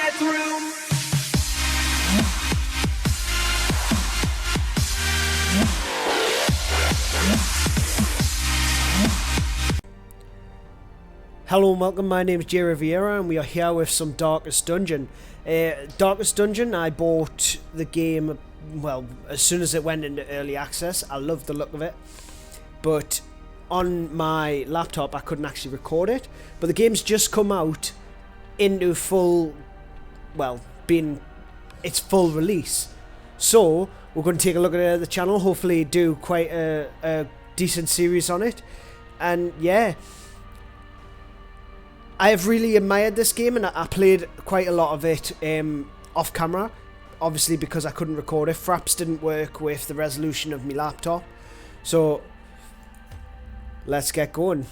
bathroom. Hello and welcome, my name is Jay Riviera and we are here with some Darkest Dungeon. Darkest Dungeon, I bought the game, well, as soon as it went into early access. I loved the look of it, but on my laptop I couldn't actually record it. But the game's just come out into full, well, its full release. So we're going to take a look at the channel, hopefully do quite a decent series on it. And yeah, I have really admired this game, and I played quite a lot of it off camera, obviously because I couldn't record it. Fraps didn't work with the resolution of my laptop, so let's get going.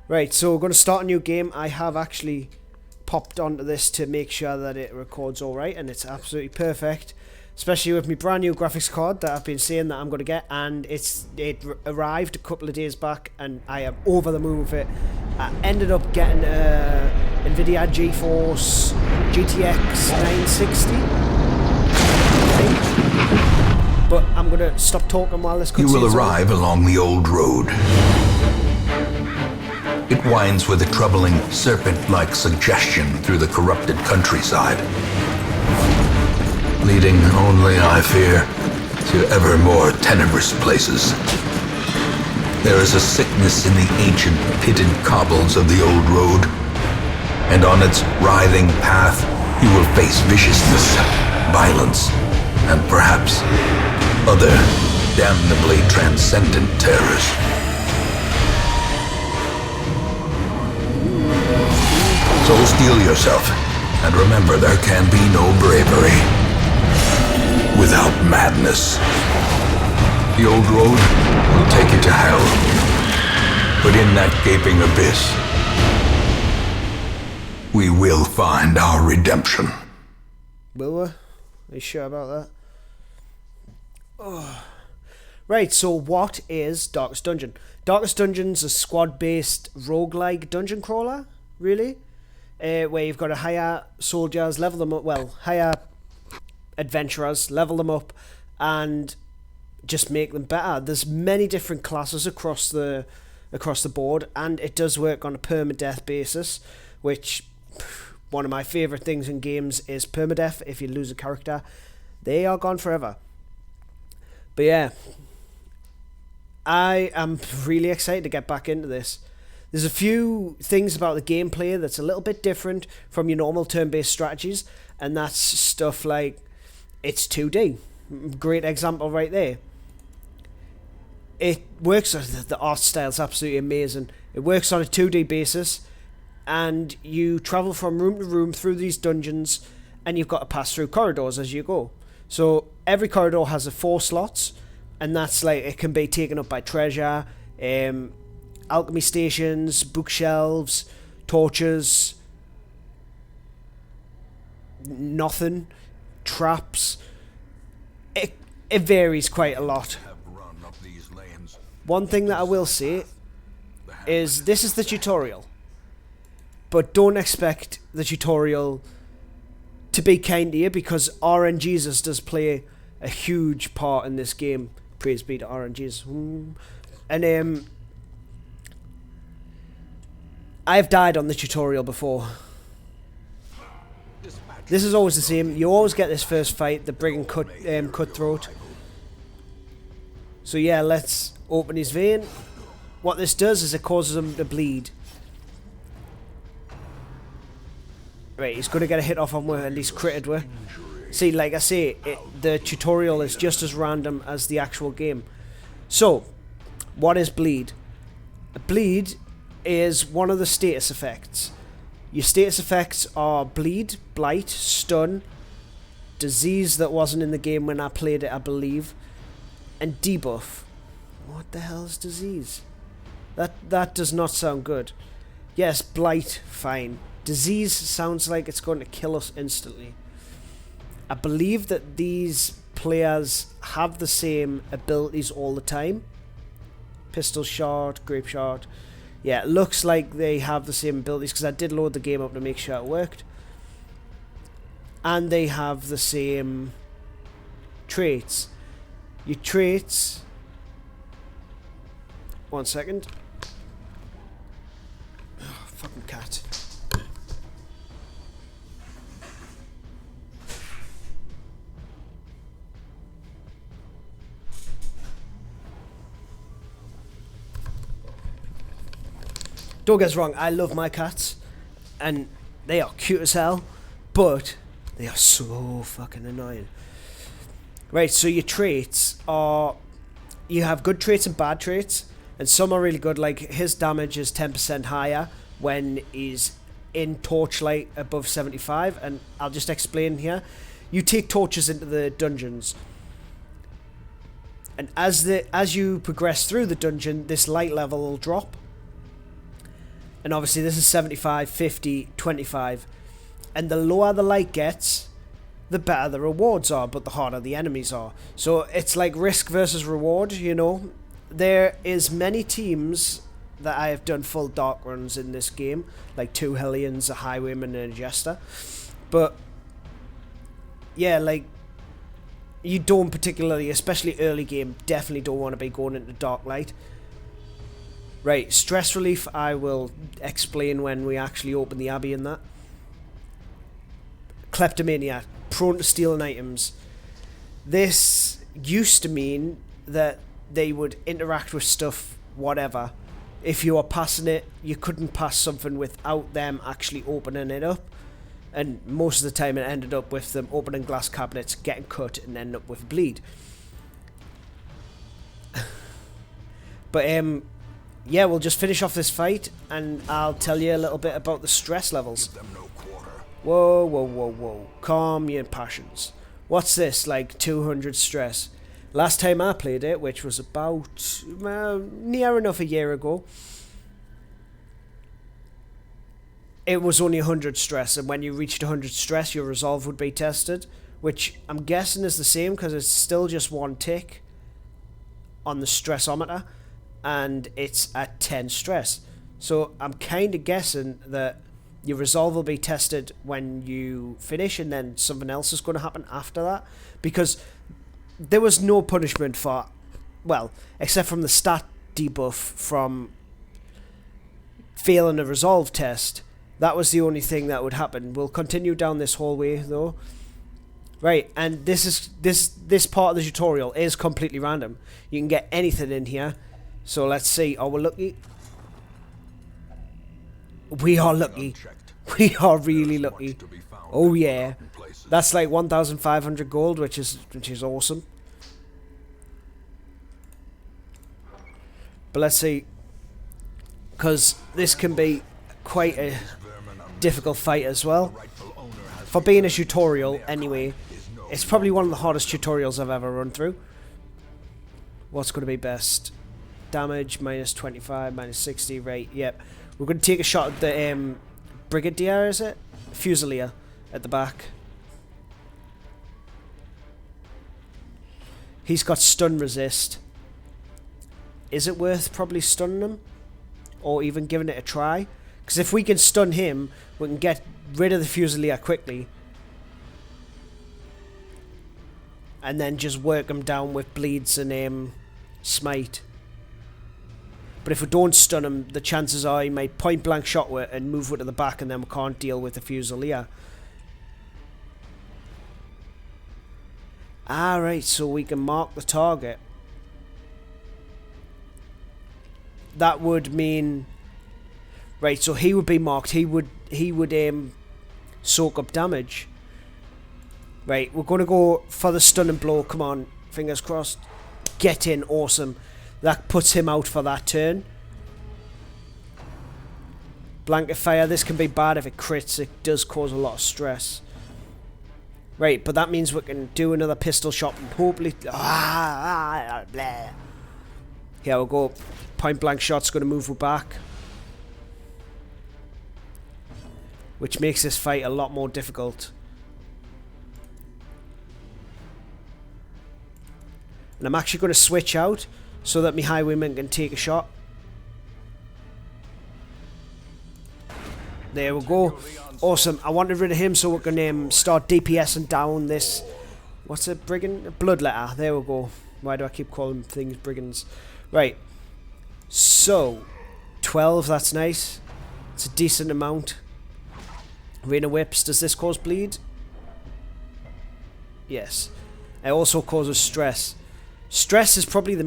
Right, so we're going to start a new game. I have actually popped onto this to make sure that it records alright, and it's absolutely perfect, especially with my brand new graphics card that I've been saying that I'm going to get, and it arrived a couple of days back and I am over the moon with it. I ended up getting NVIDIA GeForce GTX 960, but I'm going to stop talking while this cutscene's You will arrive along the old road. It winds with a troubling serpent-like suggestion through the corrupted countryside, leading only, I fear, to ever more tenebrous places. There is a sickness in the ancient pitted cobbles of the old road, and on its writhing path you will face viciousness, violence, and perhaps other damnably transcendent terrors. So steel yourself, and remember there can be no bravery without madness. The old road will take you to hell, but in that gaping abyss, we will find our redemption. Will we? Are you sure about that? Oh. Right, so what is Darkest Dungeon? Darkest Dungeon's a squad-based roguelike dungeon crawler, really, where you've got to hire soldiers, level them up, well, hire adventurers, level them up, and just make them better. There's many different classes across the board, and it does work on a permadeath basis, which one of my favourite things in games is permadeath. If you lose a character, they are gone forever. But yeah, I am really excited to get back into this. There's a few things about the gameplay that's a little bit different from your normal turn-based strategies, and that's stuff like it's 2D. Great example right there. It works, the art style is absolutely amazing. It works on a 2D basis, and you travel from room to room through these dungeons, and you've got to pass through corridors as you go. So every corridor has 4 slots, and that's like, it can be taken up by treasure, alchemy stations, bookshelves, torches, nothing, traps. It varies quite a lot. One thing that I will say is this is the tutorial, but don't expect the tutorial to be kind to you, because RNGesus does play a huge part in this game. Praise be to RNGesus. And I've died on the tutorial before. This is always the same. You always get this first fight, the brigand cutthroat. So yeah, let's open his vein. What this does is it causes him to bleed. Right, he's going to get a hit off on where at least critted with. See, like I say, the tutorial is just as random as the actual game. So, what is bleed? Bleed is one of the status effects. Your status effects are bleed, blight, stun, disease that wasn't in the game when I played it, I believe, and debuff. What the hell is disease? That does not sound good. Yes, blight, fine. Disease sounds like it's going to kill us instantly. I believe that these players have the same abilities all the time. Pistol shot, grape shot. Yeah, it looks like they have the same abilities, because I did load the game up to make sure it worked. and they have the same traits. Your traits... One second. Oh, fucking cat. Don't get us wrong, I love my cats, and they are cute as hell, but they are so fucking annoying. Right, so your traits are... You have good traits and bad traits, and some are really good, like his damage is 10% higher when he's in torchlight above 75, and I'll just explain here. You take torches into the dungeons, and as you progress through the dungeon, this light level will drop. And obviously this is 75, 50, 25. And the lower the light gets, the better the rewards are, but the harder the enemies are. So it's like risk versus reward, you know. There is many teams that I have done full dark runs in this game, like 2 Hellions, a Highwayman and a Jester. But yeah, like, you don't particularly, especially early game, definitely don't want to be going into dark light. Right, stress relief I will explain when we actually open the Abbey and that. Kleptomania, prone to stealing items. This used to mean that they would interact with stuff, whatever. If you were passing it, you couldn't pass something without them actually opening it up. And most of the time it ended up with them opening glass cabinets, getting cut, and ending up with bleed. But, yeah, we'll just finish off this fight, and I'll tell you a little bit about the stress levels. Whoa, whoa, whoa, whoa. Calm your passions. What's this, like 200 stress? Last time I played it, which was about near enough a year ago, it was only 100 stress, and when you reached 100 stress, your resolve would be tested, which I'm guessing is the same, because it's still just one tick on the stressometer. And it's at 10 stress. So I'm kind of guessing that your resolve will be tested when you finish, and then something else is going to happen after that. Because there was no punishment for, well, except from the stat debuff from failing a resolve test. That was the only thing that would happen. We'll continue down this hallway though. Right, and this part of the tutorial is completely random. You can get anything in here. So let's see, are we lucky? We are lucky. We are really lucky. Oh yeah. That's like 1,500 gold, which is awesome. But let's see. Because this can be quite a difficult fight as well. For being a tutorial, anyway, it's probably one of the hardest tutorials I've ever run through. What's going to be best? Damage, minus 25, minus 60, right, yep. We're going to take a shot at the Brigadier, is it? Fusilier at the back. He's got stun resist. Is it worth probably stunning him? Or even giving it a try? Because if we can stun him, we can get rid of the Fusilier quickly. And then just work him down with bleeds and smite. But if we don't stun him, the chances are he might point blank shot with it and move it to the back, and then we can't deal with the Fusilier. Alright, so we can mark the target. That would mean... Right, so he would be marked. He would soak up damage. Right, we're going to go for the stun and blow. Come on, fingers crossed. Get in, awesome. That puts him out for that turn. Blanket fire, this can be bad if it crits. It does cause a lot of stress. Right, but that means we can do another pistol shot and hopefully... Here we'll go. Point blank shot's going to move her back. Which makes this fight a lot more difficult. And I'm actually going to switch out so that my highwayman can take a shot. There we go. Awesome. I want rid of him so we can start DPSing down this. What's a brigand? Bloodletter. There we go. Why do I keep calling things brigands? Right. So, 12. That's nice. It's a decent amount. Rain of Whips. Does this cause bleed? Yes. It also causes stress. Stress is probably the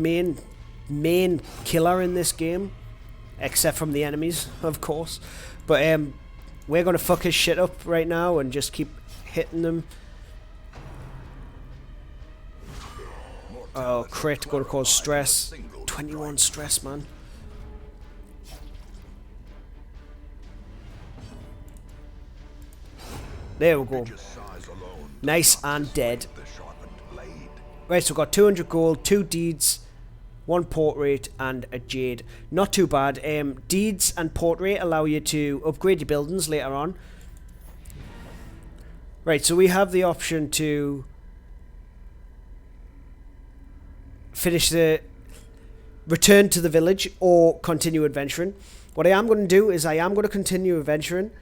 main killer in this game, except from the enemies, of course. But we're gonna fuck his shit up right now and just keep hitting them. Oh, crit, gonna cause stress. 21 stress, man. There we go. Nice and dead. Right, so we've got 200 gold, 2 deeds, 1 portrait, and a jade. Not too bad. Deeds and portrait allow you to upgrade your buildings later on. Right, so we have the option to return to the village or continue adventuring. What I am going to do is I am going to continue adventuring,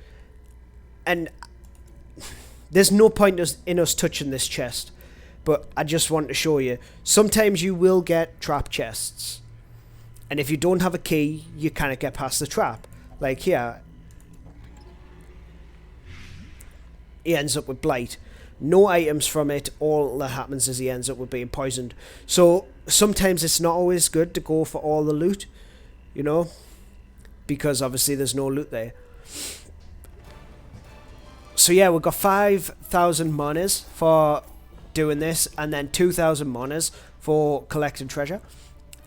and there's no point in us touching this chest, but I just want to show you. Sometimes you will get trap chests, and if you don't have a key, you kind of get past the trap. Like here, he ends up with blight. No items from it. All that happens is he ends up with being poisoned. So sometimes it's not always good to go for all the loot, you know, because obviously there's no loot there. So yeah, we've got 5,000 monies for doing this, and then 2,000 monies for collecting treasure.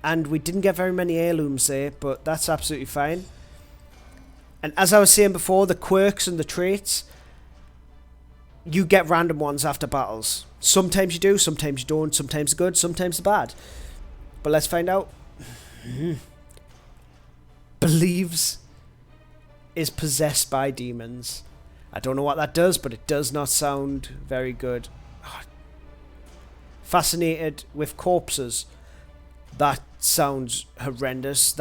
And we didn't get very many heirlooms there, but that's absolutely fine. And as I was saying before, the quirks and the traits, you get random ones after battles. Sometimes you do, sometimes you don't, sometimes they're good, sometimes they're bad. But let's find out. Believes is possessed by demons. I don't know what that does, but it does not sound very good. Fascinated with corpses. That sounds horrendous.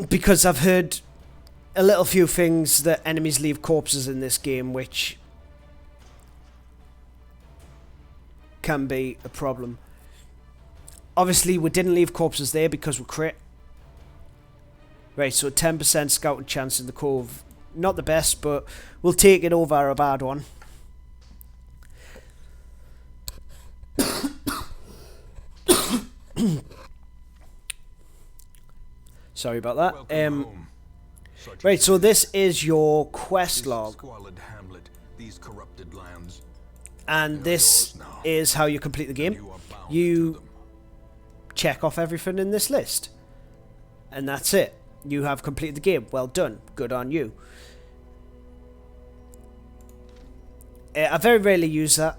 Because I've heard a little few things that enemies leave corpses in this game, which can be a problem. Obviously, we didn't leave corpses there because we crit. Right, so 10% scouting chance in the cove. Not the best, but we'll take it over a bad one. Sorry about that. Right, so this is your quest log. And this is how you complete the game. You check off everything in this list. And that's it. You have completed the game. Well done. Good on you. I very rarely use that.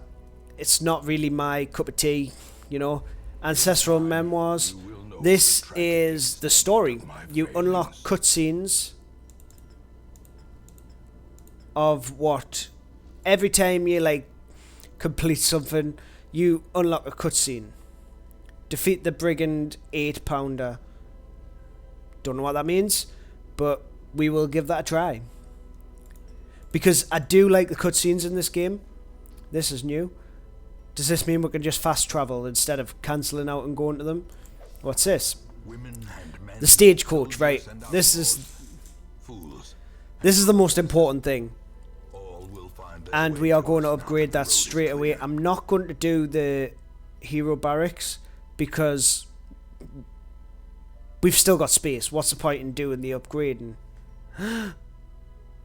It's not really my cup of tea, you know. Ancestral Memoirs. This is the story. You unlock cutscenes of what? Every time you, like, complete something, you unlock a cutscene. Defeat the Brigand 8-pounder. Don't know what that means, but we will give that a try. Because I do like the cutscenes in this game. This is new. Does this mean we can just fast travel instead of cancelling out and going to them? What's this? The stagecoach, right. This is the most important thing. And we are going to upgrade that straight away. I'm not going to do the hero barracks because we've still got space. What's the point in doing the upgrading?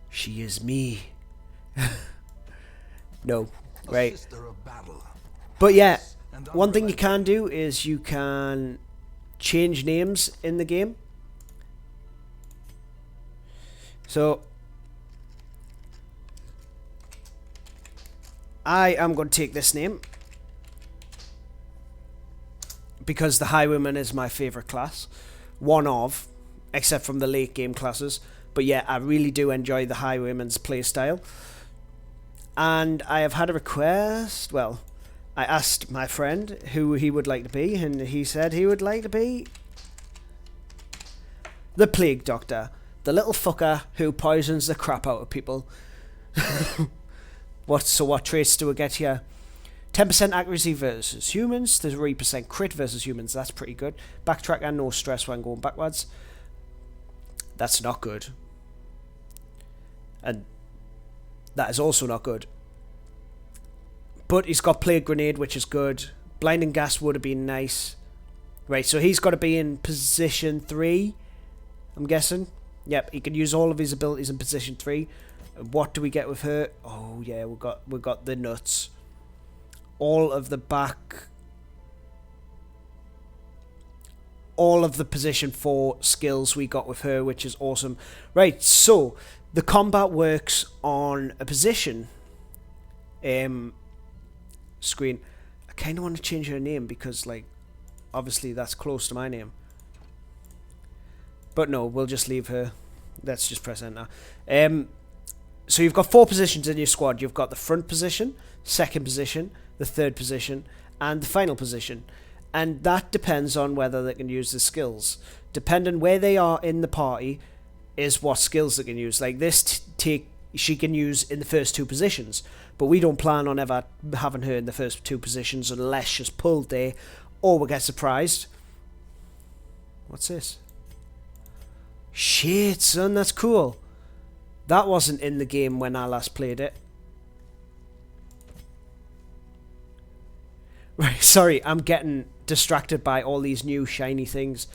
She is me. No. Right. But yeah, one thing you can do is you can change names in the game. So I am going to take this name because the Highwayman is my favourite class. One of, except from the late game classes. But yeah, I really do enjoy the Highwayman's playstyle. And I have had a request. Well, I asked my friend who he would like to be, and he said he would like to be The Plague Doctor. The little fucker who poisons the crap out of people. What traits do we get here? 10% accuracy versus humans. 3% crit versus humans. That's pretty good. Backtrack and no stress when going backwards. That's not good. And that is also not good. But he's got Plague Grenade, which is good. Blinding Gas would have been nice. Right, so he's got to be in position 3, I'm guessing. Yep, he can use all of his abilities in position 3. What do we get with her? Oh yeah, we got the nuts. All of the position 4 skills we got with her, which is awesome. Right, so the combat works on a position screen. I kind of want to change her name because, like, obviously that's close to my name. But no, we'll just leave her. Let's just press enter. So you've got 4 positions in your squad. You've got the front position, second position, the third position, and the final position. And that depends on whether they can use the skills. Depending where they are in the party is what skills they can use. Like this she can use in the first 2 positions. But we don't plan on ever having her in the first 2 positions unless she's pulled there or we get surprised. What's this? Shit, son, that's cool. That wasn't in the game when I last played it. Right, sorry, I'm getting distracted by all these new shiny things.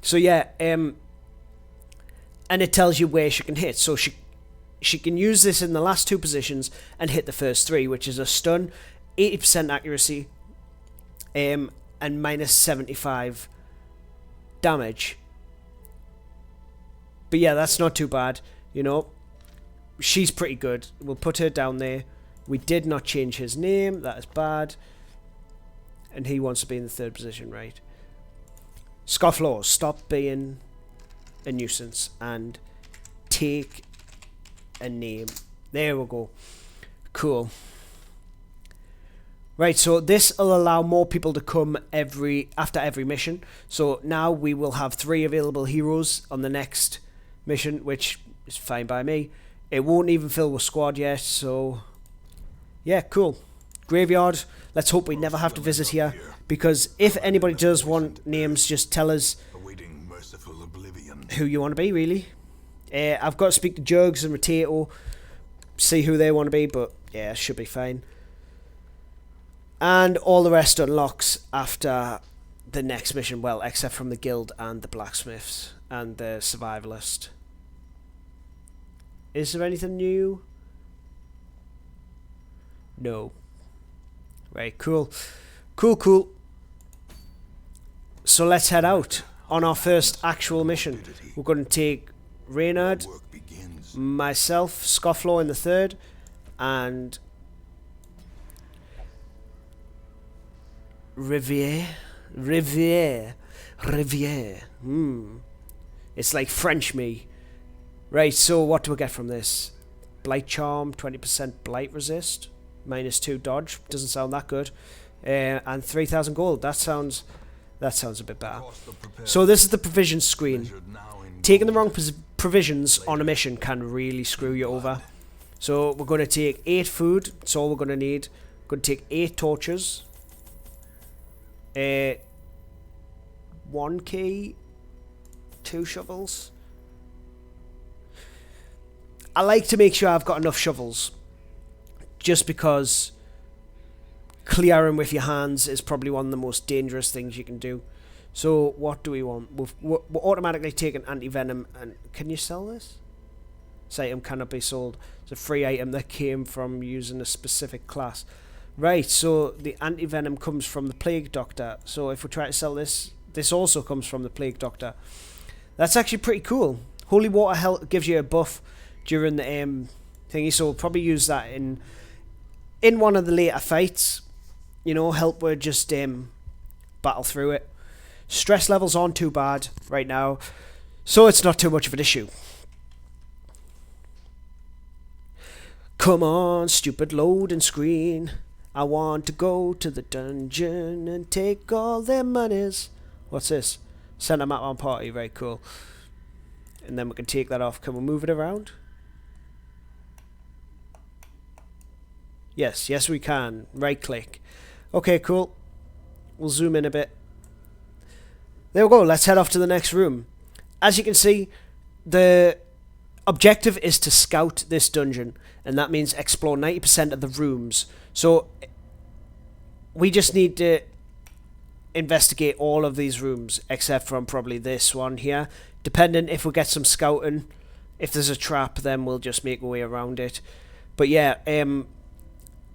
So yeah, and it tells you where she can hit. So she can use this in the last 2 positions and hit the first 3, which is a stun, 80% accuracy, and minus 75 damage. But yeah, that's not too bad, you know. She's pretty good. We'll put her down there. We did not change his name. That is bad. And he wants to be in the 3rd position, right? Scofflaws, stop being a nuisance and take a name. There we go. Cool. Right, so this will allow more people to come after every mission. So now we will have 3 available heroes on the next mission, which is fine by me. It won't even fill with squad yet, so yeah, cool. Graveyard, let's hope we never have to visit here, because if anybody does want names, just tell us who you want to be, really. I've got to speak to Jugs and Rotato, see who they want to be, but yeah, it should be fine. And all the rest unlocks after the next mission, well, except from the guild and the blacksmiths and the survivalist. Is there anything new? No. Right, cool. Cool. So let's head out on our first actual mission. We're going to take Reynard, myself, Scofflaw in the 3rd, and Riviere. It's like French me. Right, so what do we get from this? Blight Charm, 20% Blight Resist, minus 2 Dodge. Doesn't sound that good. And 3,000 gold. That sounds a bit better. So this is the provisions screen. Taking the wrong provisions on a mission can really screw you over. So we're going to take 8 food. That's all we're going to need. We're going to take 8 torches. 1 key. 2 shovels. I like to make sure I've got enough shovels, just because clearing with your hands is probably one of the most dangerous things you can do. So what do we want? We're automatically taking anti-venom. And can you sell this? This item cannot be sold. It's a free item that came from using a specific class. Right, so the anti-venom comes from the Plague Doctor. So if we try to sell this, this also comes from the Plague Doctor. That's actually pretty cool. Holy Water health gives you a buff during the thingy, so we'll probably use that in one of the later fights. You know, help with just battle through it. Stress levels aren't too bad right now, so it's not too much of an issue. Come on, stupid loading screen. I want to go to the dungeon and take all their monies. What's this? Send a map on party, very cool. And then we can take that off. Can we move it around? Yes, yes we can. Right click. Okay, cool. We'll zoom in a bit. There we go. Let's head off to the next room. As you can see, the objective is to scout this dungeon, and that means explore 90% of the rooms. So we just need to investigate all of these rooms except from probably this one here, depending if we get some scouting. If there's a trap, then we'll just make our way around it. But yeah,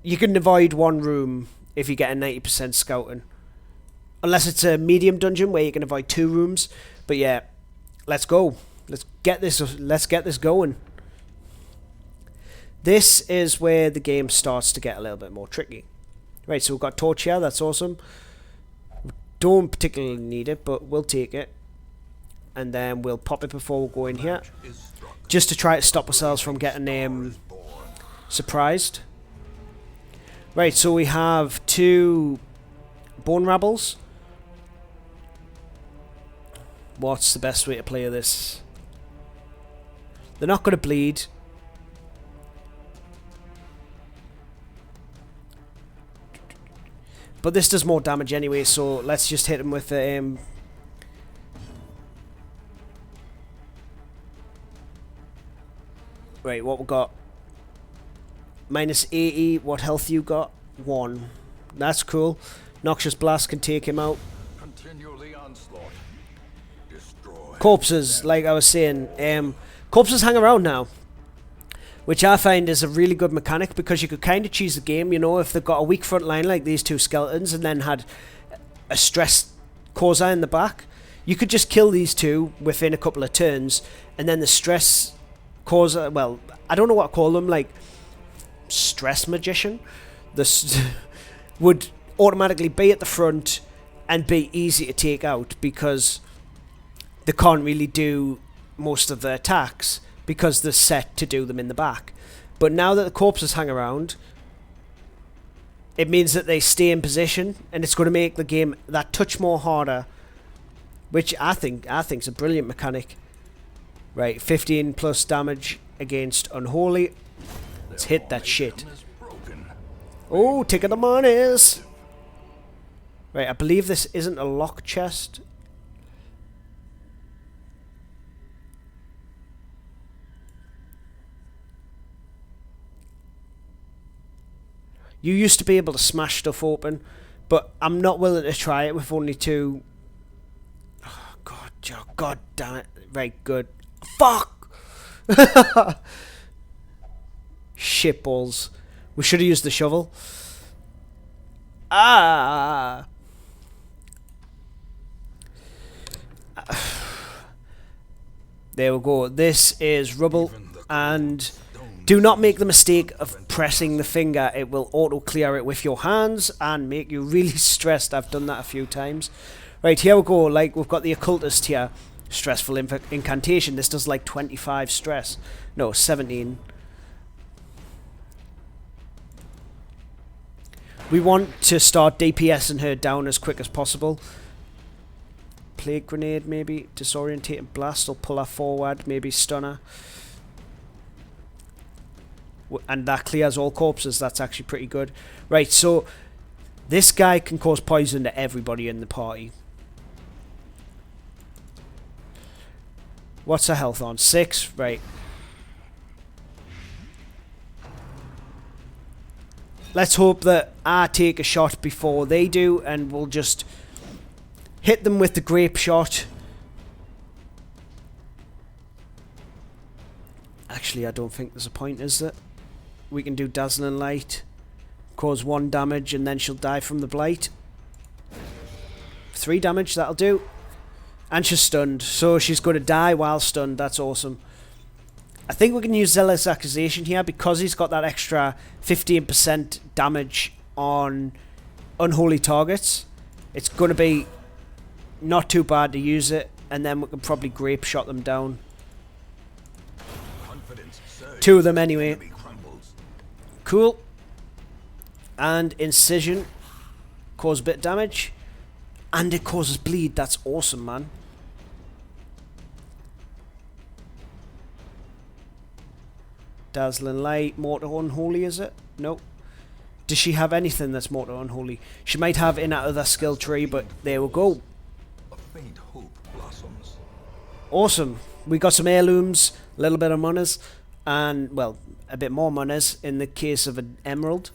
you can avoid one room if you get a 90% scouting, unless it's a medium dungeon where you can avoid 2 rooms. But yeah, let's go. Let's get this going. This is where the game starts to get a little bit more tricky. Right, so we've got torch here. That's awesome. We don't particularly need it, but we'll take it. And then we'll pop it before we go in here, just to try to stop ourselves from getting surprised. Right, so we have 2 bone rabbles. What's the best way to play this? They're not going to bleed. But this does more damage anyway, so let's just hit him with the... Right, what we got? Minus 80. What health you got? 1. That's cool. Noxious Blast can take him out. Corpses, like I was saying. Corpses hang around now, which I find is a really good mechanic, because you could kind of choose the game, you know, if they've got a weak front line like these 2 skeletons and then had a stress causer in the back. You could just kill these 2 within a couple of turns, and then the stress causer, well, I don't know what to call them, like stress magician, this would automatically be at the front and be easy to take out, because they can't really do most of the attacks because they're set to do them in the back. But now that the corpses hang around, it means that they stay in position, and it's going to make the game that touch more harder, which I think's a brilliant mechanic. Right, 15 plus damage against Unholy. Let's hit that shit. Oh, tick of the monies. Right, I believe this isn't a lock chest. You used to be able to smash stuff open, but I'm not willing to try it with only 2. Oh, God damn it. Right, good. Fuck! Shitballs. We should have used the shovel. Ah! There we go. This is rubble, and do not make the mistake of pressing the finger. It will auto clear it with your hands and make you really stressed. I've done that a few times. Right, here we go. Like, we've got the occultist here. Stressful incantation. This does like 25 stress. No, 17. We want to start DPSing her down as quick as possible. Plague grenade, maybe. Disorientating blast will pull her forward. Maybe stunner. And that clears all corpses. That's actually pretty good. Right, so this guy can cause poison to everybody in the party. What's her health on? 6? Right. Let's hope that I take a shot before they do, and we'll just hit them with the grape shot. Actually, I don't think there's a point, is there? We can do dazzling light, cause 1 damage, and then she'll die from the blight. 3 damage, that'll do. And she's stunned, so she's going to die while stunned. That's awesome. I think we can use Zealous Accusation here, because he's got that extra 15% damage on unholy targets. It's going to be not too bad to use it, and then we can probably grape shot them down. 2 of them anyway. Cool. And Incision. Cause a bit of damage. And it causes bleed. That's awesome, man. Dazzling light. Mortar unholy, is it? Nope. Does she have anything that's mortar unholy? She might have in that other skill tree, but there we go. A faint hope blossoms. Awesome. We got some heirlooms, a little bit of monies, and, well, a bit more monies in the case of an emerald.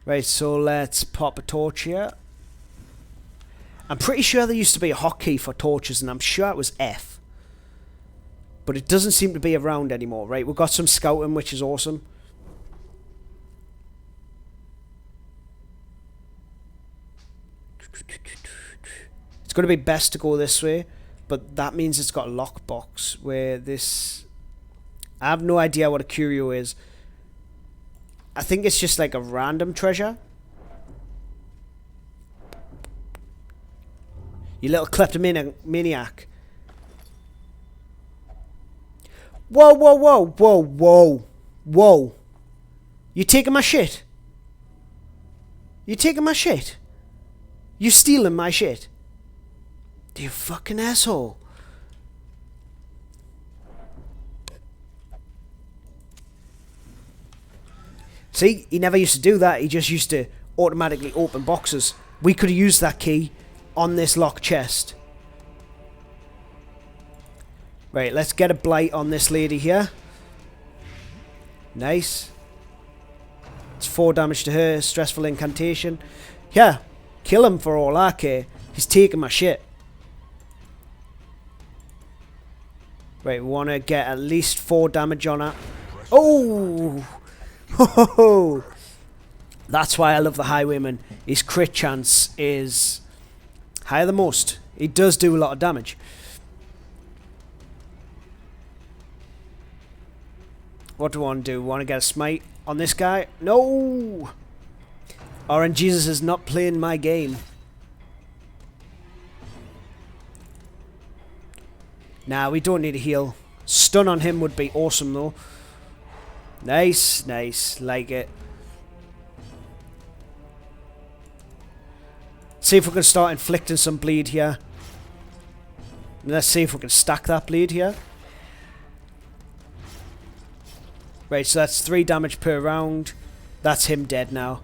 Right, so let's pop a torch here. I'm pretty sure there used to be a hotkey for torches, and I'm sure it was F. But it doesn't seem to be around anymore. Right, we've got some scouting, which is awesome. It's going to be best to go this way, but that means it's got a lockbox where this... I have no idea what a curio is. I think it's just like a random treasure. You little kleptomaniac. Whoa, whoa, whoa, whoa, whoa, whoa. You taking my shit? You taking my shit? You stealing my shit? You fucking asshole. See, he never used to do that. He just used to automatically open boxes. We could have used that key on this locked chest. Right, let's get a blight on this lady here. Nice. It's 4 damage to her. Stressful incantation. Yeah, kill him for all I care. He's taking my shit. Right, we want to get at least 4 damage on her. Oh! Ho ho ho! That's why I love the Highwayman. His crit chance is higher than most. He does do a lot of damage. What do I want to do? Want to get a smite on this guy? No! RNGesus is not playing my game. Nah, we don't need a heal. Stun on him would be awesome though. Nice, nice. Like it. See if we can start inflicting some bleed here. Let's see if we can stack that bleed here. Right, so that's 3 damage per round. That's him dead now.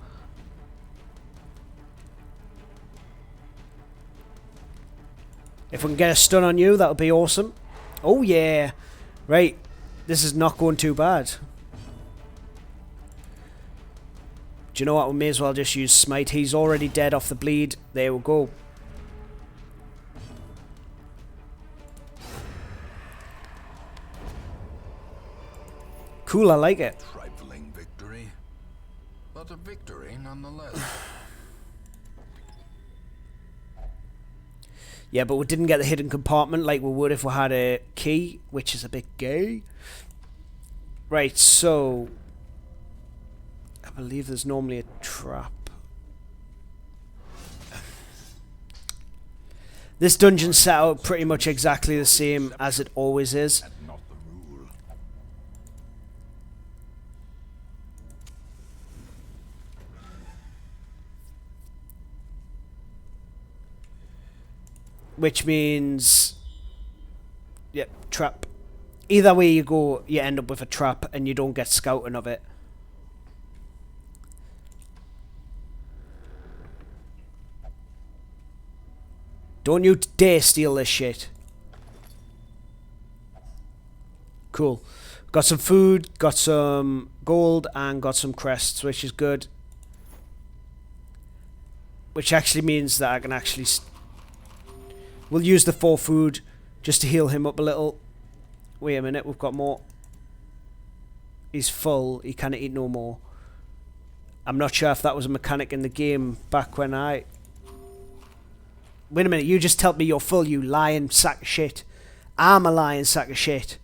If we can get a stun on you, that would be awesome. Oh yeah. Right. This is not going too bad. Do you know what? We may as well just use smite. He's already dead off the bleed. There we go. Cool, I like it. Trifling victory, but a victory nonetheless. Yeah, but we didn't get the hidden compartment like we would if we had a key, which is a bit gay. Right, so... I believe there's normally a trap. This dungeon's set out pretty much exactly the same as it always is. Which means... Yep, trap. Either way you go, you end up with a trap and you don't get scouting of it. Don't you dare steal this shit. Cool. Got some food, got some gold, and got some crests, which is good. Which actually means that I can actually... We'll use the 4 food just to heal him up a little. Wait a minute, we've got more. He's full, he can't eat no more. I'm not sure if that was a mechanic in the game back when I... Wait a minute, you just told me you're full, you lying sack of shit. I'm a lying sack of shit.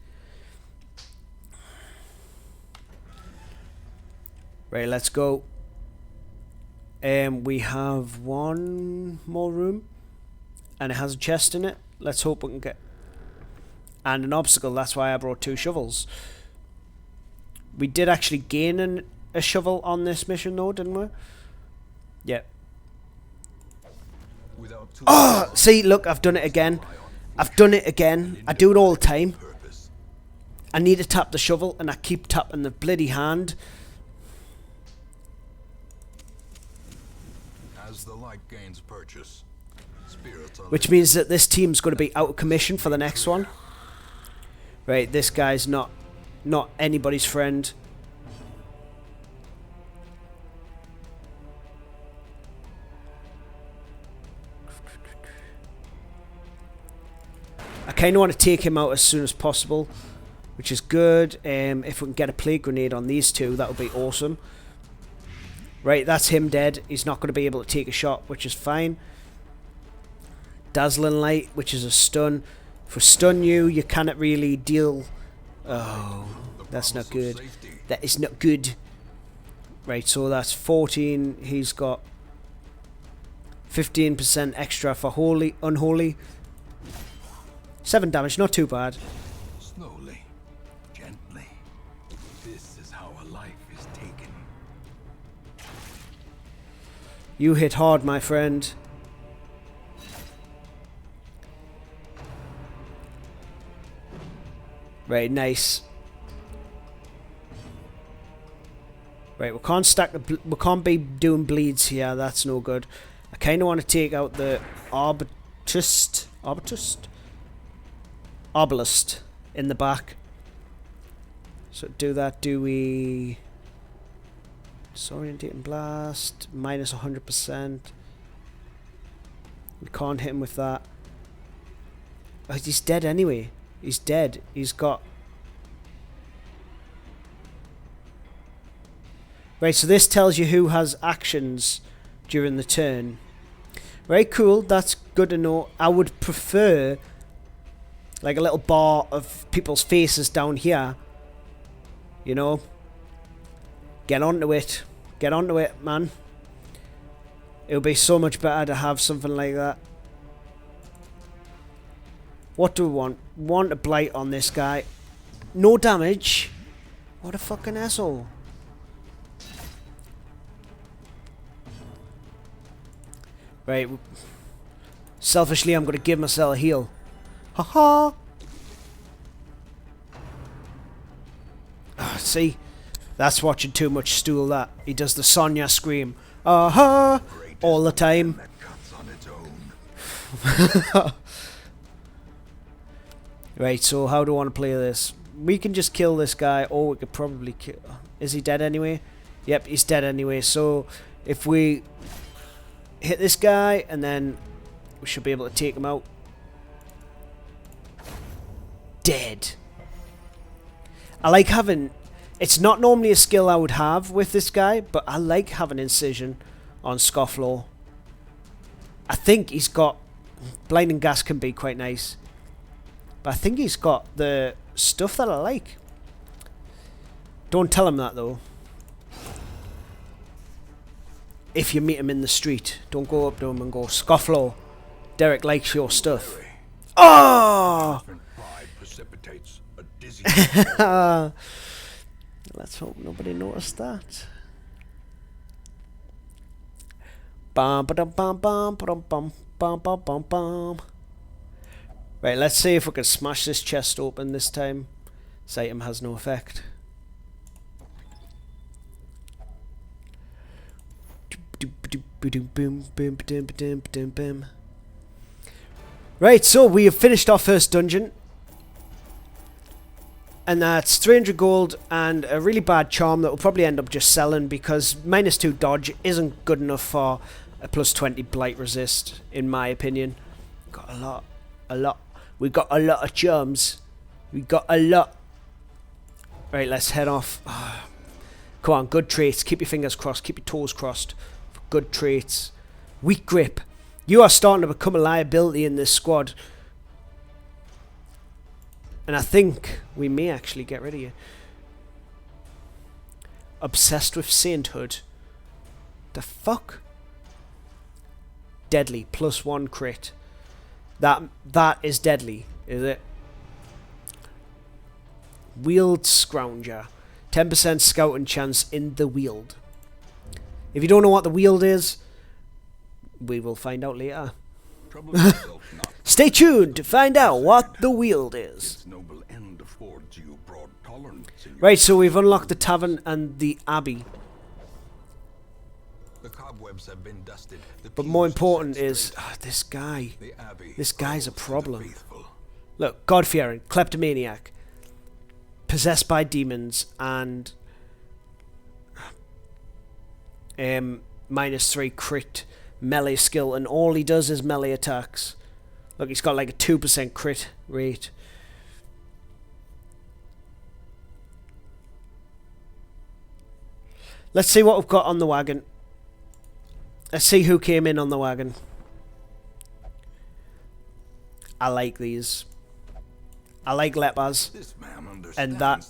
Right, let's go. We have 1 more room. And it has a chest in it. Let's hope we can get... And an obstacle, that's why I brought 2 shovels. We did actually gain a shovel on this mission though, didn't we? Yep. Oh! See, look, I've done it again. I've done it again. I do it all the time. I need to tap the shovel, and I keep tapping the bloody hand. As the light gains purchase, spirits are Which means that this team's going to be out of commission for the next one. Right, this guy's not anybody's friend. I kind of want to take him out as soon as possible, which is good. If we can get a plague grenade on these two, that would be awesome. Right, that's him dead. He's not going to be able to take a shot, which is fine. Dazzling Light, which is a stun. If we stun you, you cannot really deal... Oh, that's not good. That is not good. Right, so that's 14. He's got 15% extra for holy, unholy. 7 damage, not too bad. slowly, gently. This is how a life is taken. You hit hard, my friend. Right, nice. Right, we can't stack the we can't be doing bleeds here. That's no good. I kind of want to take out the arbalist in the back. So do that. Do we disorientating blast minus 100%? We can't hit him with that. Oh, he's dead anyway. He's dead. He's got... Right, so this tells you who has actions during the turn. Very cool. That's good to know. I would prefer like a little bar of people's faces down here. You know? Get onto it. Get onto it, man. It would be so much better to have something like that. What do we want? Want a blight on this guy. No damage. What a fucking asshole. Right. Selfishly, I'm going to give myself a heal. Haha. Oh, see? That's watching too much stool, that. He does the Sonya scream. Aha! All the time. Right, so how do I want to play this? We can just kill this guy, or we could probably kill... Is he dead anyway? Yep, he's dead anyway. So, if we hit this guy, and then we should be able to take him out. Dead. I like having... It's not normally a skill I would have with this guy, but I like having Incision on Scofflaw. I think he's got... Blinding Gas can be quite nice. But I think he's got the stuff that I like. Don't tell him that, though. If you meet him in the street, don't go up to him and go, Scofflaw, Derek likes your stuff. Oh! Let's hope nobody noticed that. Bum ba dum bum bum bum bum bum bum bum bum. Right, let's see if we can smash this chest open this time. This item has no effect. Right, so we have finished our first dungeon. And that's 300 gold and a really bad charm that we'll probably end up just selling because -2 dodge isn't good enough for a +20 blight resist, in my opinion. Got a lot. We got a lot of charms. We got a lot. Right, let's head off. Come on, good traits. Keep your fingers crossed. Keep your toes crossed. For good traits. Weak grip. You are starting to become a liability in this squad. And I think we may actually get rid of you. Obsessed with sainthood. The fuck? Deadly. +1 crit. That is deadly, is it? Wield Scrounger. 10% scouting chance in the wield. If you don't know what the wield is, we will find out later. Stay tuned to find out what the wield is. Its noble end affords you broad Right, so we've unlocked the tavern and the abbey. The cobwebs have been dusted. But more important is this guy. This guy's a problem. Look, God-fearing, kleptomaniac, possessed by demons, and -3 crit melee skill, and all he does is melee attacks. Look, he's got like a 2% crit rate. Let's see what we've got on the wagon. Let's see who came in on the wagon. I like these. I like lepers. And that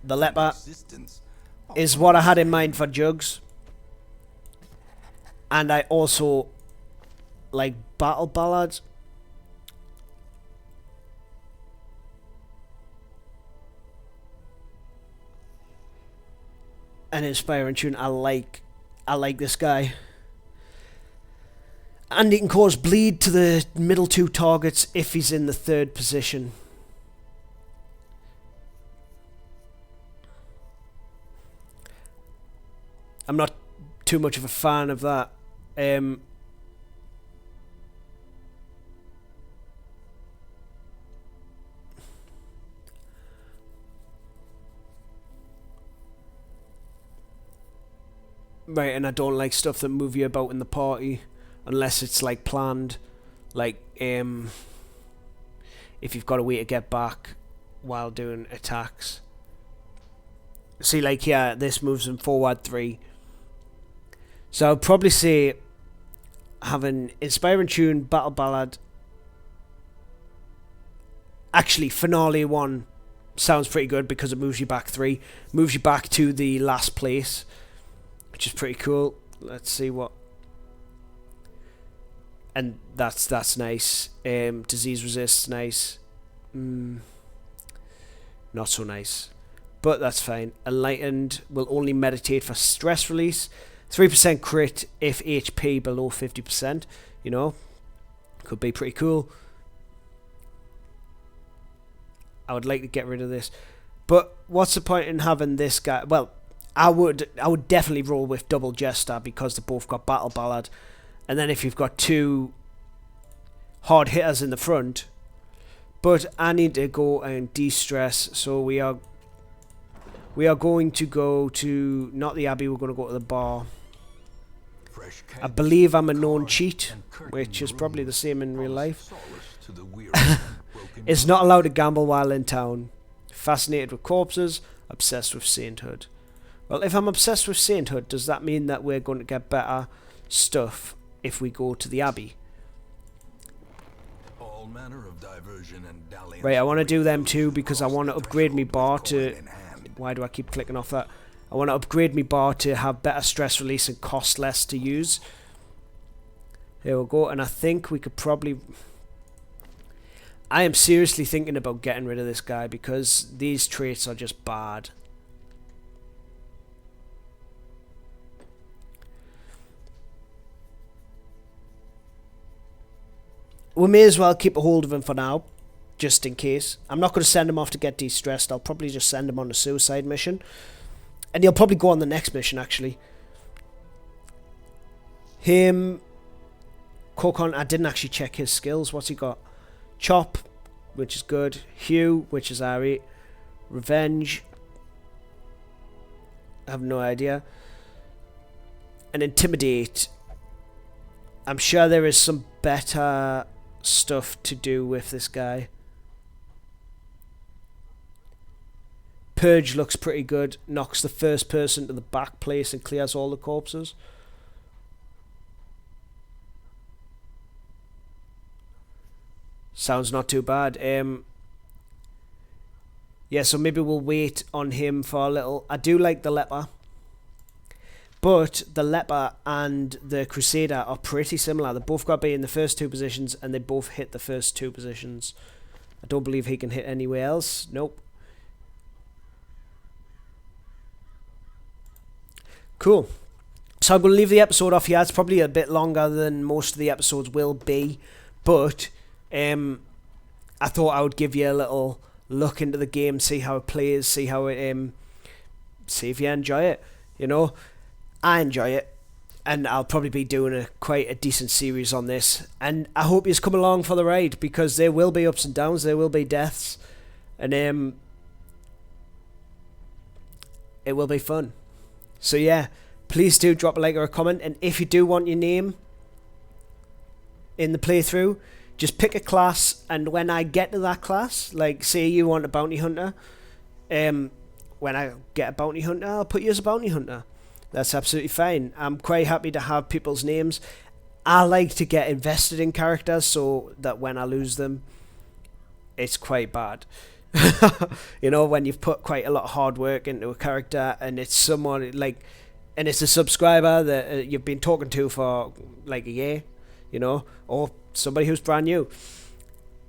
the leper is what I had in mind for Jugs. And I also like battle ballads. And inspiring tune. I like this guy. And he can cause bleed to the middle 2 targets if he's in the 3rd position. I'm not too much of a fan of that. Right, and I don't like stuff that move you about in the party unless it's like planned, like if you've got a way to get back while doing attacks. See, like here, this moves them forward 3. So I'd probably say having inspiring tune, battle ballad. Actually, finale 1 sounds pretty good because it moves you back 3, moves you back to the last place, which is pretty cool. Let's see what. And that's nice. Disease resists, nice. Not so nice, but that's fine. Enlightened will only meditate for stress release. 3% crit if HP below 50%. You know, could be pretty cool. I would like to get rid of this, but what's the point in having this guy? Well, I would definitely roll with double Jester because they both got battle ballad. And then if you've got 2 hard hitters in the front, but I need to go and de-stress, so we are going to go to not the abbey. We're going to go to the bar. I believe I'm a known cheat, which is probably the same in real life. Is not allowed to gamble while in town. Fascinated with corpses. Obsessed with sainthood. Well, if I'm obsessed with sainthood, does that mean that we're going to get better stuff if we go to the abbey? All manner of diversion and dalliance. Right, I want to do them too because I want to upgrade my bar to... Why do I keep clicking off that? I want to upgrade my bar to have better stress release and cost less to use. Here we go, and I think we could probably... I am seriously thinking about getting rid of this guy because these traits are just bad. We may as well keep a hold of him for now, just in case. I'm not going to send him off to get de-stressed. I'll probably just send him on a suicide mission. And he'll probably go on the next mission, actually. Him... Kokon, I didn't actually check his skills. What's he got? Chop, which is good. Hew, which is R8. Revenge. I have no idea. And Intimidate. I'm sure there is some better stuff to do with this guy. Purge looks pretty good. Knocks the first person to the back place and clears all the corpses. Sounds not too bad. Yeah, so maybe we'll wait on him for a little. I do like the leper. But the leper and the crusader are pretty similar. They both got to be in the first 2 positions and they both hit the first 2 positions. I don't believe he can hit anywhere else. Nope. Cool. So I'm going to leave the episode off here. It's probably a bit longer than most of the episodes will be. But I thought I would give you a little look into the game, see how it plays, see how it see if you enjoy it. You know, I enjoy it, and I'll probably be doing quite a decent series on this, and I hope you come along for the ride, because there will be ups and downs, there will be deaths, and it will be fun. So yeah, please do drop a like or a comment, and if you do want your name in the playthrough, just pick a class, and when I get to that class, like say you want a bounty hunter, when I get a bounty hunter, I'll put you as a bounty hunter. That's absolutely fine. I'm quite happy to have people's names. I like to get invested in characters so that when I lose them, it's quite bad. You know, when you've put quite a lot of hard work into a character, and it's someone like, and it's a subscriber that you've been talking to for like a year, you know, or somebody who's brand new.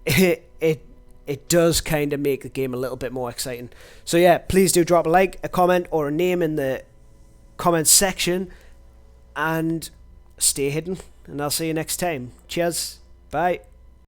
It does kind of make the game a little bit more exciting. So yeah, please do drop a like, a comment, or a name in the comment section, and stay hidden, and I'll see you next time. Cheers, bye.